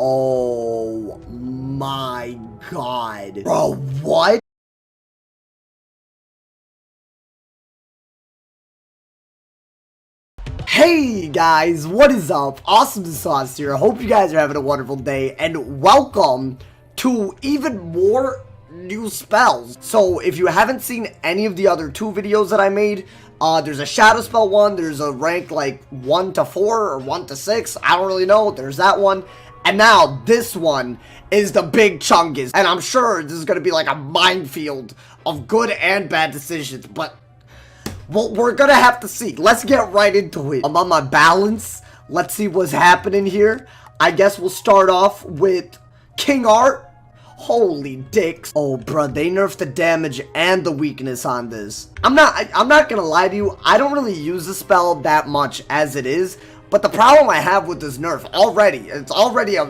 Oh my god. Bro, what? Hey guys, what is up? AwesomeTheSauce here. I hope you guys are having a wonderful day, and welcome to even more new spells. So if you haven't seen any of the other two videos that I made, there's a shadow spell one, there's a rank like 1 to 4 or 1 to 6, I don't really know, there's that one. And now this one is the big chungus, and I'm sure this is gonna be like a minefield of good and bad decisions, but well, we're gonna have to see. Let's get right into it. I'm on my balance. Let's see what's happening here. I guess we'll start off with King Art. Holy dicks. Oh, bruh, they nerfed the damage and the weakness on this. I'm not gonna lie to you. I don't really use the spell that much as it is. But the problem I have with this nerf it's already a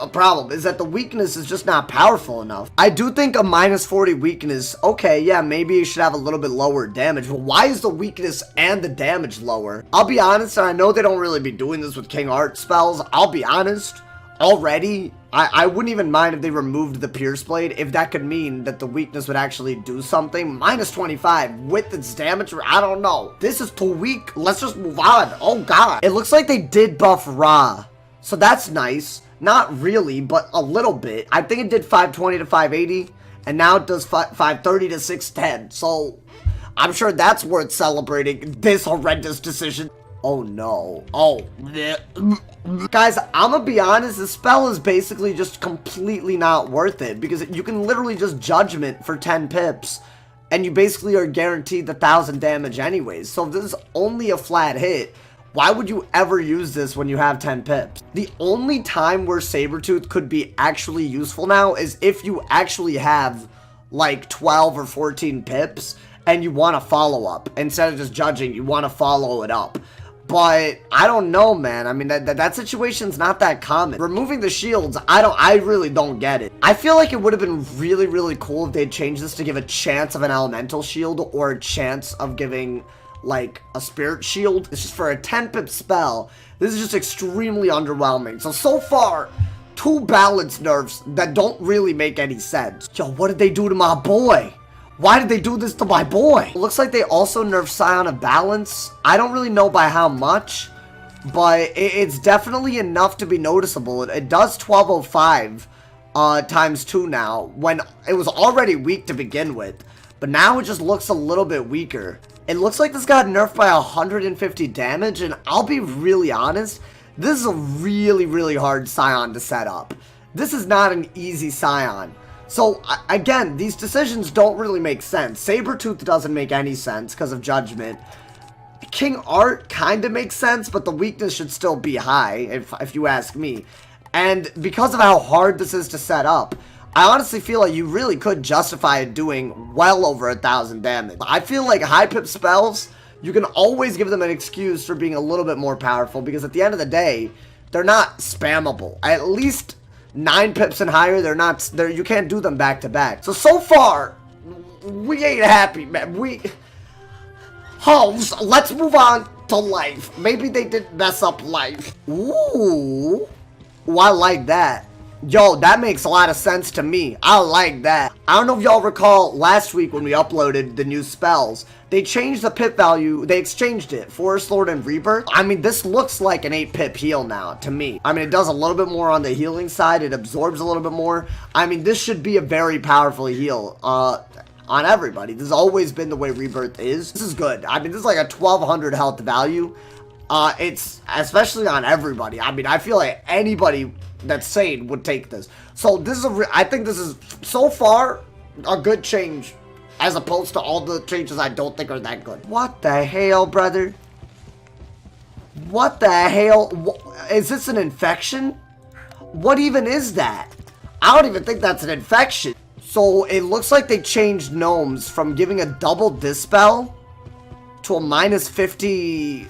problem, is that the weakness is just not powerful enough. I do think a minus 40 weakness, okay, yeah, maybe you should have a little bit lower damage, but why is the weakness and the damage lower? I'll be honest, and I know they don't really be doing this with King Art spells, I'll be honest, already, I wouldn't even mind if they removed the Pierce Blade, if that could mean that the weakness would actually do something. Minus 25 with its damage, I don't know. This is too weak. Let's just move on. Oh god. It looks like they did buff Ra, so that's nice. Not really, but a little bit. I think it did 520 to 580, and now it does 530 to 610, so I'm sure that's worth celebrating, this horrendous decision. Oh no. Oh. Guys, I'm gonna be honest, this spell is basically just completely not worth it, because you can literally just Judgment for 10 pips, and you basically are guaranteed the 1000 damage anyways. So if this is only a flat hit, why would you ever use this when you have 10 pips? The only time where Sabretooth could be actually useful now is if you actually have like 12 or 14 pips, and you want to follow up. Instead of just judging, you want to follow it up. But I don't know, man. I mean, that situation's not that common. Removing the shields, I really don't get it. I feel like it would have been really, really cool if they'd changed this to give a chance of an elemental shield or a chance of giving like a spirit shield. It's just for a 10 pip spell. This is just extremely underwhelming. So far, two balance nerfs that don't really make any sense. Yo, what did they do to my boy? Why did they do this to my boy? It looks like they also nerfed Scion of Balance. I don't really know by how much, but it's definitely enough to be noticeable. It does 1205 times 2 now, when it was already weak to begin with. But now it just looks a little bit weaker. It looks like this got nerfed by 150 damage, and I'll be really honest, this is a really, really hard Scion to set up. This is not an easy Scion. So, again, these decisions don't really make sense. Sabretooth doesn't make any sense because of Judgment. King Art kind of makes sense, but the weakness should still be high, if you ask me. And because of how hard this is to set up, I honestly feel like you really could justify doing well over 1000 damage. I feel like high pip spells, you can always give them an excuse for being a little bit more powerful, because at the end of the day, they're not spammable. At least 9 pips and higher, they're not, you can't do them back to back. So far, we ain't happy, man. Let's move on to life. Maybe they did mess up life. Ooh, I like that. Yo, that makes a lot of sense to me. I like that. I don't know if y'all recall last week when we uploaded the new spells. They changed the pip value. They exchanged it. Forest Lord and Rebirth. I mean, this looks like an 8 pip heal now to me. I mean, it does a little bit more on the healing side. It absorbs a little bit more. I mean, this should be a very powerful heal on everybody. This has always been the way Rebirth is. This is good. I mean, this is like a 1200 health value. It's especially on everybody. I mean, I feel like anybody that's sane would take this. So this is I think this is so far a good change, as opposed to all the changes I don't think are that good. What the hell, brother? What the hell? Is this an infection? What even is that? I don't even think that's an infection. So it looks like they changed gnomes from giving a double dispel to a minus 50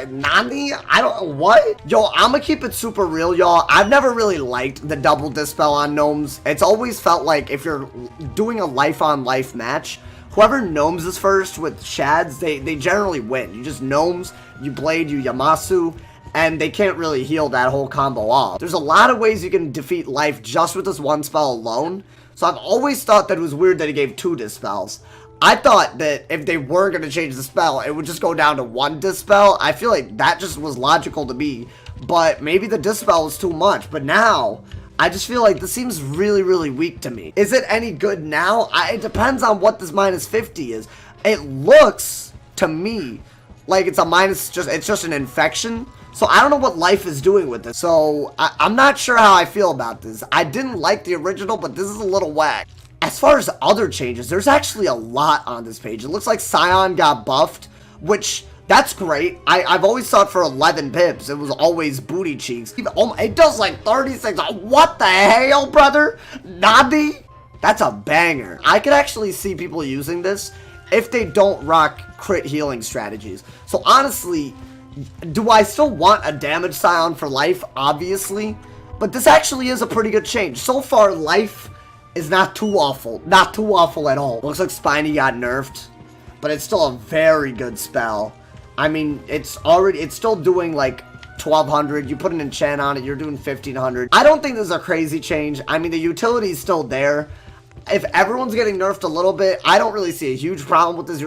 Nani? I don't, what? Yo, I'm gonna keep it super real, y'all. I've never really liked the double dispel on gnomes. It's always felt like if you're doing a life-on-life match, whoever gnomes is first with shads, they generally win. You just gnomes, you blade, you Yamasu, and they can't really heal that whole combo off. There's a lot of ways you can defeat life just with this one spell alone, so I've always thought that it was weird that he gave 2 dispels. I thought that if they were going to change the spell, it would just go down to 1 dispel. I feel like that just was logical to me, but maybe the dispel was too much. But now, I just feel like this seems really, really weak to me. Is it any good now? It depends on what this minus 50 is. It looks, to me, like it's a minus, it's just an infection. So I don't know what life is doing with this. So I'm not sure how I feel about this. I didn't like the original, but this is a little whack. As far as other changes, there's actually a lot on this page. It looks like Scion got buffed, which, that's great. I've always thought for 11 pips, it was always booty cheeks. It does like 36. What the hell, brother? Nadi? That's a banger. I could actually see people using this if they don't rock crit healing strategies. So honestly, do I still want a damage Scion for life? Obviously. But this actually is a pretty good change. So far, life is not too awful. Not too awful at all. Looks like Spiny got nerfed, but it's still a very good spell. I mean, it's still doing like 1200. You put an enchant on it, you're doing 1500. I don't think this is a crazy change. I mean, the utility is still there. If everyone's getting nerfed a little bit, I don't really see a huge problem with this.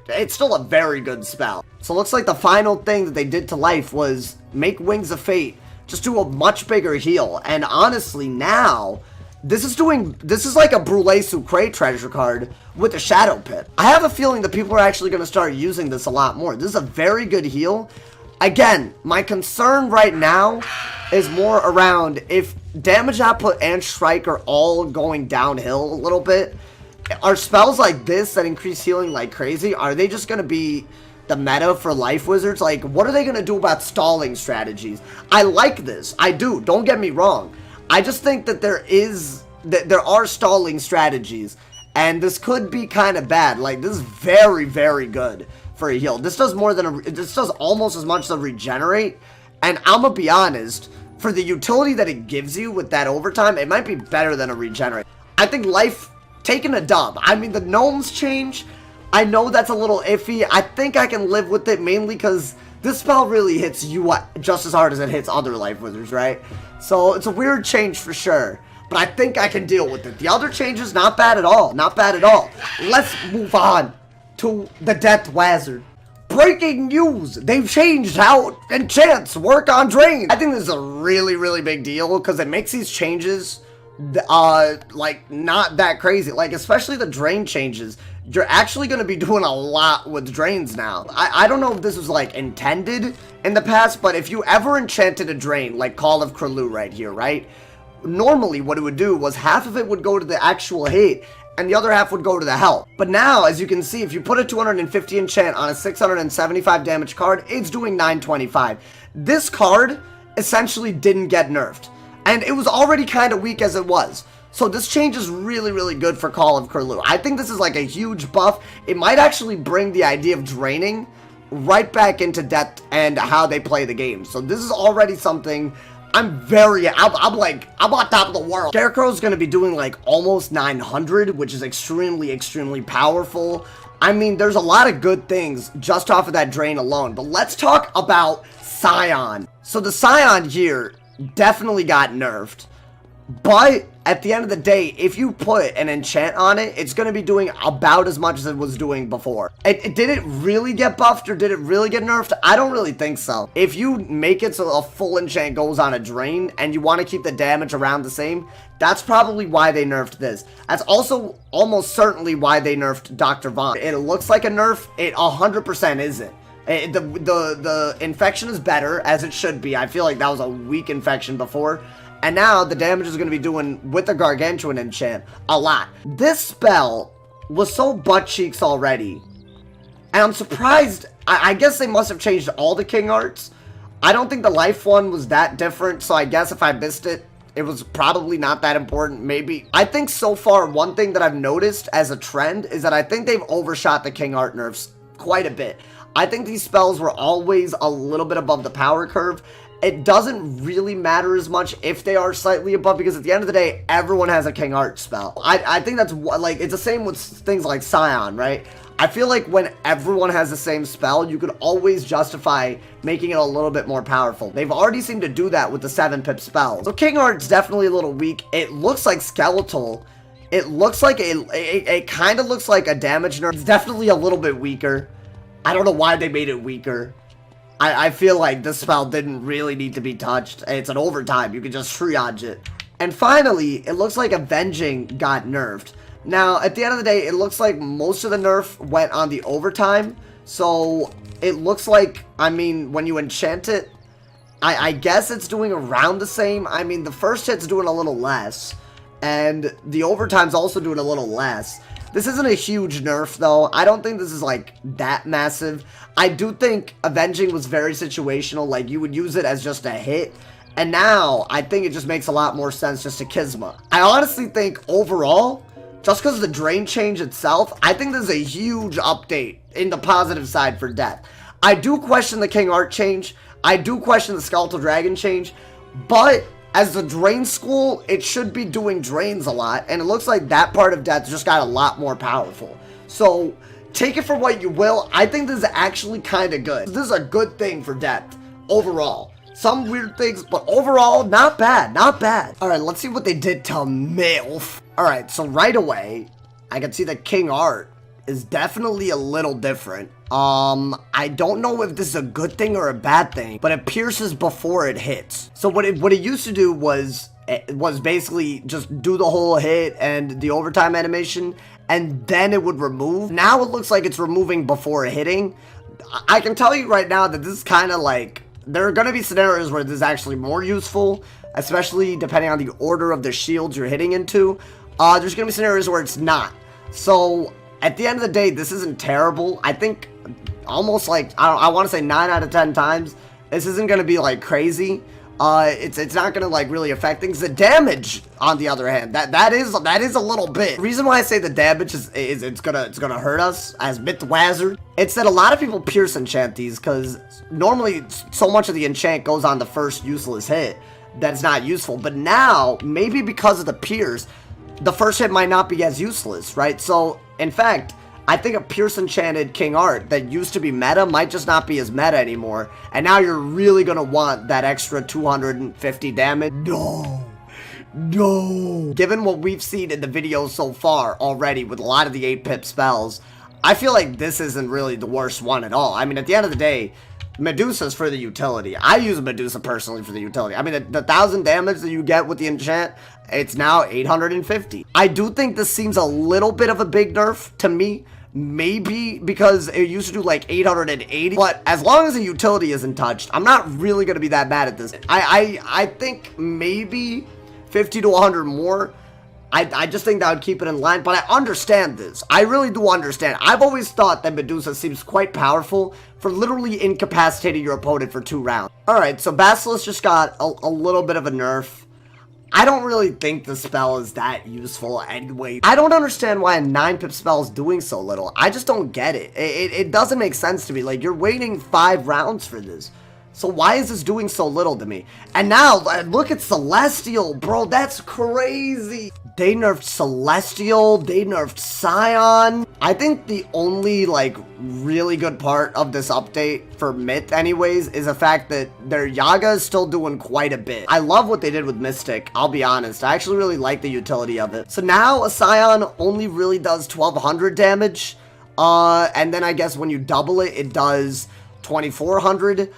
It's still a very good spell. So it looks like the final thing that they did to life was make Wings of Fate just do a much bigger heal. And honestly, now this is like a Brûlé Sucré treasure card with a Shadow Pit. I have a feeling that people are actually going to start using this a lot more. This is a very good heal. Again, my concern right now is more around if damage output and strike are all going downhill a little bit. Are spells like this that increase healing like crazy, are they just going to be the meta for life wizards? Like, what are they going to do about stalling strategies? I like this. I do. Don't get me wrong. I just think that there are stalling strategies, and this could be kind of bad. Like, this is very, very good for a heal. This does this does almost as much as a regenerate, and I'm gonna be honest, for the utility that it gives you with that overtime, it might be better than a regenerate. I think life taking a dub. I mean, the gnomes change, I know that's a little iffy. I think I can live with it, mainly because this spell really hits you just as hard as it hits other life wizards, right? So it's a weird change for sure, but I think I can deal with it. The other changes, not bad at all. Not bad at all. Let's move on to the Death Wizard. Breaking news! They've changed how enchants work on drain. I think this is a really, really big deal because it makes these changes like not that crazy. Like, especially the drain changes. You're actually going to be doing a lot with drains now. I don't know if this was like intended in the past, but if you ever enchanted a drain, like Call of Cthulhu right here, right? Normally what it would do was half of it would go to the actual hate and the other half would go to the health. But now, as you can see, if you put a 250 enchant on a 675 damage card, it's doing 925. This card essentially didn't get nerfed, and it was already kind of weak as it was. So this change is really, really good for Call of Cthulhu. I think this is like a huge buff. It might actually bring the idea of draining right back into depth and how they play the game. So this is already something I'm on top of the world. Scarecrow's going to be doing like almost 900, which is extremely, extremely powerful. I mean, there's a lot of good things just off of that drain alone. But let's talk about Scion. So the Scion here definitely got nerfed. But at the end of the day, if you put an enchant on it, it's going to be doing about as much as it was doing before. Did it really get buffed or did it really get nerfed? I don't really think so. If you make it so a full enchant goes on a drain and you want to keep the damage around the same, that's probably why they nerfed this. That's also almost certainly why they nerfed Dr. Von. It looks like a nerf. It 100% isn't. The infection is better, as it should be. I feel like that was a weak infection before. And now the damage is going to be doing, with the Gargantuan enchant, a lot. This spell was so butt cheeks already. And I'm surprised. I guess they must have changed all the King Arts. I don't think the life one was that different. So I guess if I missed it, it was probably not that important. Maybe. I think so far, one thing that I've noticed as a trend is that I think they've overshot the King Art nerfs quite a bit. I think these spells were always a little bit above the power curve. It doesn't really matter as much if they are slightly above, because at the end of the day, everyone has a King Art spell. I think that's like, it's the same with things like Scion, right? I feel like when everyone has the same spell, you could always justify making it a little bit more powerful. They've already seemed to do that with the 7-pip spells. So King Art's definitely a little weak. It looks like Skeletal. It looks like it kind of looks like a damage nerf. It's definitely a little bit weaker. I don't know why they made it weaker. I feel like this spell didn't really need to be touched. It's an overtime. You can just triage it. And finally, it looks like Avenging got nerfed. Now, at the end of the day, it looks like most of the nerf went on the overtime. So, it looks like, I mean, when you enchant it, I guess it's doing around the same. I mean, the first hit's doing a little less. And the overtime's also doing a little less. This isn't a huge nerf, though. I don't think this is, like, that massive. I do think Avenging was very situational. Like, you would use it as just a hit. And now, I think it just makes a lot more sense just to Kisma. I honestly think, overall, just because of the drain change itself, I think this is a huge update in the positive side for Death. I do question the King Art change. I do question the Skeletal Dragon change. But as the drain school, it should be doing drains a lot. And it looks like that part of Death just got a lot more powerful. So, take it for what you will. I think this is actually kind of good. This is a good thing for Death, overall. Some weird things, but overall, not bad, not bad. Alright, let's see what they did to MILF. Alright, so right away, I can see that King Art is definitely a little different. I don't know if this is a good thing or a bad thing, but it pierces before it hits. So what it used to do was basically just do the whole hit and the overtime animation, and then it would remove. Now it looks like it's removing before hitting. I can tell you right now that this is kind of like, there are going to be scenarios where this is actually more useful, especially depending on the order of the shields you're hitting into. There's going to be scenarios where it's not. So, at the end of the day, this isn't terrible. I think almost like, I want to say 9 out of 10 times, this isn't going to be like crazy. It's not going to like really affect things. The damage, on the other hand, that is a little bit. The reason why I say the damage is it's gonna hurt us as Wizard. It's that a lot of people pierce enchant these because normally so much of the enchant goes on the first useless hit that it's not useful. But now, maybe because of the pierce, the first hit might not be as useless, right? So, in fact, I think a Pierce Enchanted King Art that used to be meta might just not be as meta anymore. And now you're really going to want that extra 250 damage. No. Given what we've seen in the videos so far already with a lot of the 8-pip spells, I feel like this isn't really the worst one at all. I mean, at the end of the day, Medusa's for the utility. I use Medusa personally for the utility. I mean, the 1,000 damage that you get with the enchant, it's now 850. I do think this seems a little bit of a big nerf to me. Maybe because it used to do like 880, but as long as the utility isn't touched, I'm not really going to be that mad at this. I think maybe 50 to 100 more. I just think that would keep it in line, but I understand this. I really do understand. I've always thought that Medusa seems quite powerful for literally incapacitating your opponent for 2 rounds. Alright, so Basilisk just got a little bit of a nerf. I don't really think the spell is that useful anyway. I don't understand why a 9-pip spell is doing so little. I just don't get it. It doesn't make sense to me. Like, you're waiting 5 rounds for this. So why is this doing so little to me? And now, look at Celestial, bro. That's crazy. They nerfed Celestial. They nerfed Scion. I think the only, like, really good part of this update, for Myth anyways, is the fact that their Yaga is still doing quite a bit. I love what they did with Mystic, I'll be honest. I actually really like the utility of it. So now, a Scion only really does 1,200 damage. And then I guess when you double it, it does 2,400.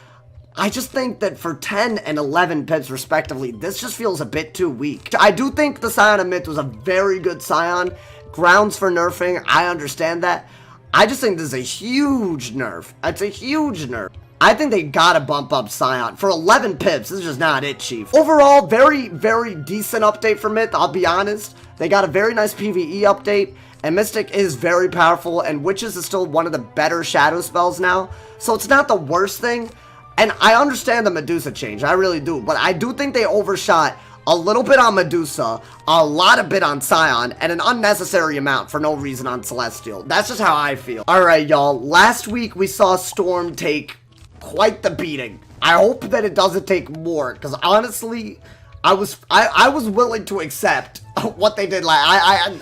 I just think that for 10 and 11 pips respectively, this just feels a bit too weak. I do think the Scion of Myth was a very good Scion. Grounds for nerfing, I understand that. I just think this is a huge nerf. It's a huge nerf. I think they gotta bump up Scion. For 11 pips, this is just not it, Chief. Overall, very, very decent update for Myth, I'll be honest. They got a very nice PvE update. And Mystic is very powerful, and Witches is still one of the better shadow spells now. So it's not the worst thing. And I understand the Medusa change, I really do. But I do think they overshot a little bit on Medusa, a lot of bit on Scion, and an unnecessary amount for no reason on Celestial. That's just how I feel. Alright, y'all. Last week, we saw Storm take quite the beating. I hope that it doesn't take more, because honestly, I was willing to accept what they did. Like,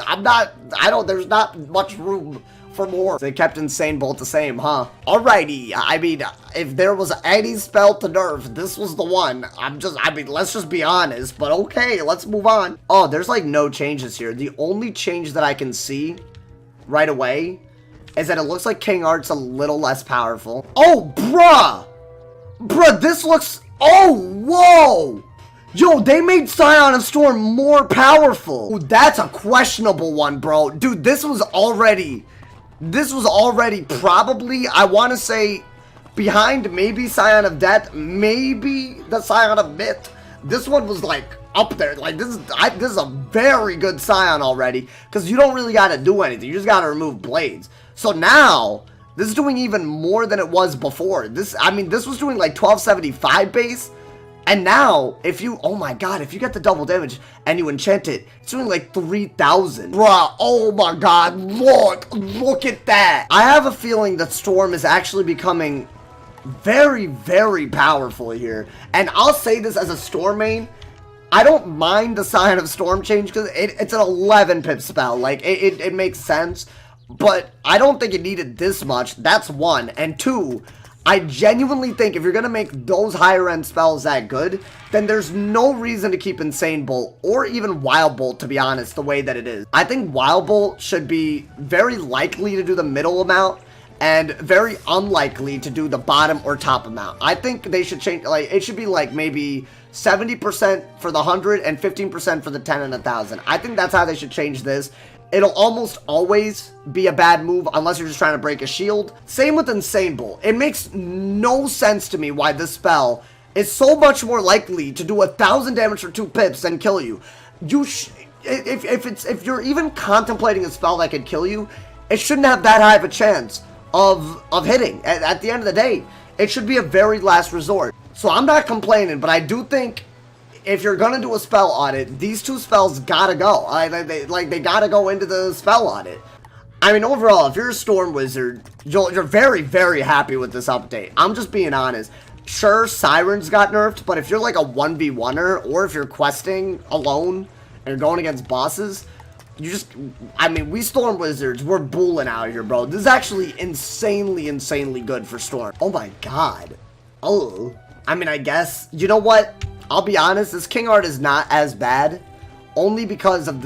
there's not much room for more. They kept Insane Bolt the same, huh? Alrighty, I mean, if there was any spell to nerf, this was the one. I mean, let's just be honest, but okay, let's move on. Oh, there's like no changes here. The only change that I can see right away is that it looks like King Art's a little less powerful. Oh, bruh! Bruh, this looks... Oh, whoa! Yo, they made Scion of Storm more powerful. Ooh, that's a questionable one, bro. Dude, this was already probably, I want to say, behind maybe Scion of Death, maybe the Scion of Myth. This one was like up there. Like this is a very good Scion already, because you don't really got to do anything. You just got to remove blades. So now this is doing even more than it was before. I mean, this was doing like 1275 base. And now, if you, oh my god, if you get the double damage and you enchant it, it's doing like 3,000. Bruh, oh my god, look at that. I have a feeling that Storm is actually becoming very, very powerful here. And I'll say this as a Storm main, I don't mind the Scion of Storm change because it's an 11 pip spell. Like, it makes sense, but I don't think it needed this much. That's one. And two, I genuinely think if you're going to make those higher end spells that good, then there's no reason to keep Insane Bolt or even Wild Bolt, to be honest, the way that it is. I think Wild Bolt should be very likely to do the middle amount and very unlikely to do the bottom or top amount. I think they should change, like, it should be like maybe 70% for the 100 and 15% for the 10 and 1,000. I think that's how they should change this. It'll almost always be a bad move unless you're just trying to break a shield. Same with Insane Bolt. It makes no sense to me why this spell is so much more likely to do 1,000 damage for 2 pips than kill you. If you're even contemplating a spell that could kill you, it shouldn't have that high of a chance of hitting. At the end of the day, it should be a very last resort. So I'm not complaining, but I do think if you're gonna do a spell audit, these two spells gotta go. They gotta go into the spell audit. I mean, overall, if you're a Storm Wizard, you're very, very happy with this update. I'm just being honest. Sure, Sirens got nerfed, but if you're like a 1v1er, or if you're questing alone and you're going against bosses, I mean, we Storm Wizards, we're bulling out here, bro. This is actually insanely, insanely good for Storm. Oh my god. Oh. I mean, I guess, you know what? I'll be honest, this King Art is not as bad, only because of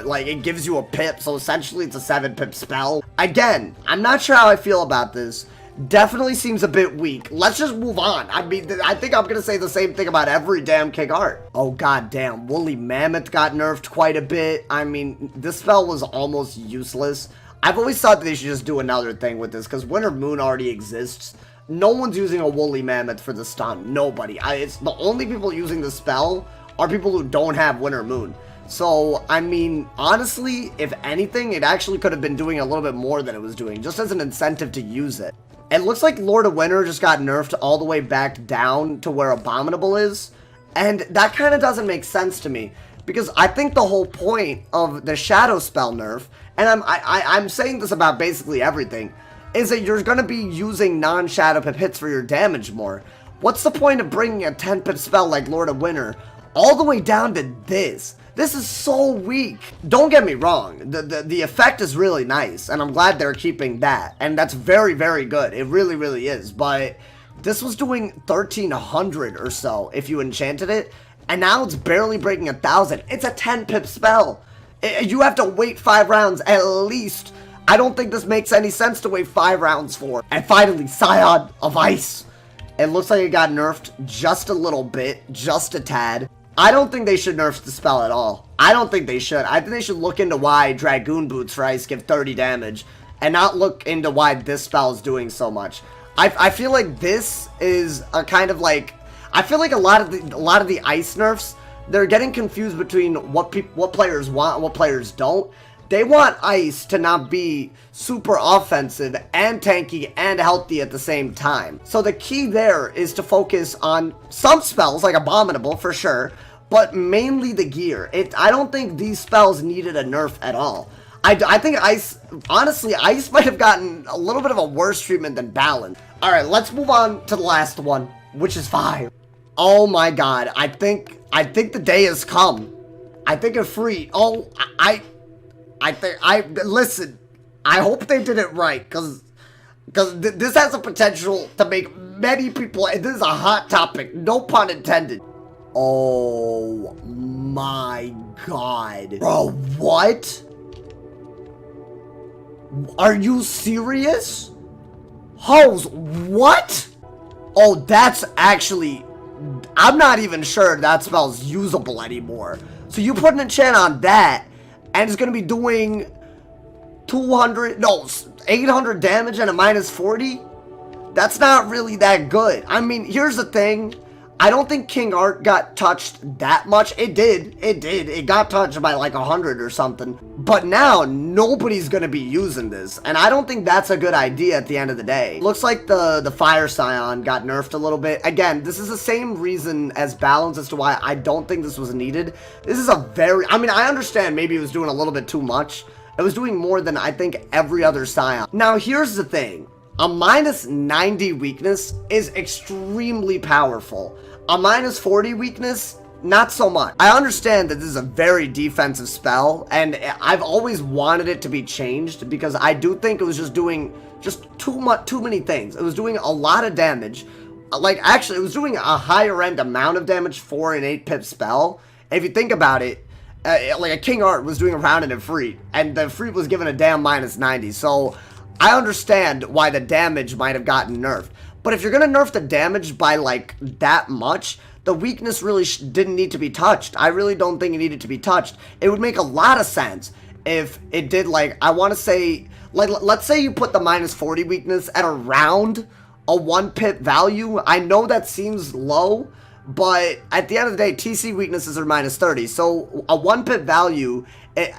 like, it gives you a pip, so essentially it's a 7 pip spell. Again, I'm not sure how I feel about this. Definitely seems a bit weak. Let's just move on. I mean, I think I'm gonna say the same thing about every damn King Art. Oh, god damn, Woolly Mammoth got nerfed quite a bit. I mean, this spell was almost useless. I've always thought that they should just do another thing with this, because Winter Moon already exists. No one's using a Woolly Mammoth for the stun. Nobody. It's the only people using the spell are people who don't have Winter Moon. So, I mean, honestly, if anything, it actually could have been doing a little bit more than it was doing, just as an incentive to use it. It looks like Lord of Winter just got nerfed all the way back down to where Abominable is, and that kind of doesn't make sense to me, because I think the whole point of the Shadow spell nerf, and I'm saying this about basically everything, is that you're going to be using non-Shadow pip hits for your damage more. What's the point of bringing a 10 pip spell like Lord of Winter all the way down to this? This is so weak. Don't get me wrong, the effect is really nice, and I'm glad they're keeping that, and that's very, very good. It really, really is, but this was doing 1,300 or so if you enchanted it, and now it's barely breaking 1,000. It's a 10 pip spell. You have to wait 5 rounds at least. I don't think this makes any sense to wait 5 rounds for. And finally, Scion of Ice. It looks like it got nerfed just a little bit, just a tad. I don't think they should nerf the spell at all. I don't think they should. I think they should look into why Dragoon Boots for Ice give 30 damage, and not look into why this spell is doing so much. I feel like this is a kind of like, I feel like a lot of the Ice nerfs, they're getting confused between what players want and what players don't. They want Ice to not be super offensive and tanky and healthy at the same time. So the key there is to focus on some spells, like Abominable for sure, but mainly the gear. I don't think these spells needed a nerf at all. I think Ice, honestly, Ice might have gotten a little bit of a worse treatment than Balance. Alright, let's move on to the last one, which is Fire. Oh my god, I think the day has come. I think Ifrit, listen, I hope they did it right, because this has the potential to make many people, and this is a hot topic, no pun intended. Oh my god. Bro, what? Are you serious? Hoes, what? Oh, that's actually, I'm not even sure that spell's usable anymore. So you put an enchant on that, and it's gonna be doing 800 damage and a minus 40? That's not really that good. I mean, here's the thing. I don't think King Art got touched that much. It did. It got touched by like 100 or something. But now, nobody's gonna be using this. And I don't think that's a good idea at the end of the day. Looks like the Fire Scion got nerfed a little bit. Again, this is the same reason as Balance as to why I don't think this was needed. This is a very... I mean, I understand maybe it was doing a little bit too much. It was doing more than I think every other Scion. Now, here's the thing. A minus 90 weakness is extremely powerful. A minus 40 weakness, not so much. I understand that this is a very defensive spell, and I've always wanted it to be changed because I do think it was just doing too many things. It was doing a lot of damage. Like, actually, it was doing a higher end amount of damage for an 8-pip spell. And if you think about it, like a King Art was doing a round and a Freet, and the Freet was given a damn minus 90, so I understand why the damage might have gotten nerfed. But if you're going to nerf the damage by, like, that much, the weakness really didn't need to be touched. I really don't think it needed to be touched. It would make a lot of sense if it did, like, I want to say, like, let's say you put the minus 40 weakness at around a 1-pip value. I know that seems low, but at the end of the day, TC weaknesses are minus 30. So a 1-pip value,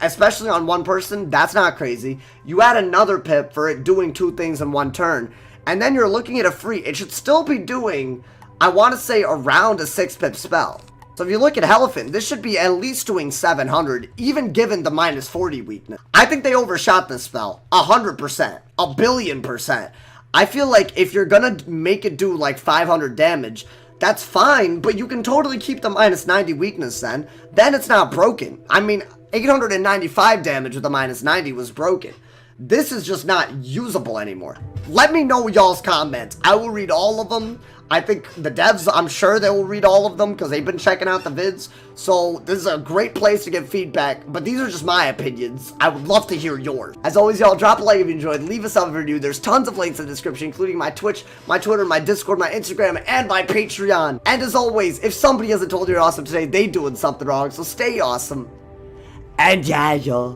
especially on one person, that's not crazy. You add another pip for it doing 2 things in 1 turn. And then you're looking at a free. It should still be doing, I want to say, around a 6-pip spell. So if you look at Elephant, this should be at least doing 700, even given the minus 40 weakness. I think they overshot this spell. 100%. 1,000,000,000%. I feel like if you're going to make it do like 500 damage, that's fine, but you can totally keep the minus 90 weakness then. Then it's not broken. I mean, 895 damage with a minus 90 was broken. This is just not usable anymore. Let me know y'all's comments. I will read all of them. I think the devs, I'm sure they will read all of them because they've been checking out the vids. So this is a great place to get feedback, but these are just my opinions. I would love to hear yours. As always, y'all, drop a like if you enjoyed. Leave a sub if you're new. There's tons of links in the description, including my Twitch, my Twitter, my Discord, my Instagram, and my Patreon. And as always, if somebody hasn't told you you're awesome today, they doing something wrong. So stay awesome. And yeah, y'all.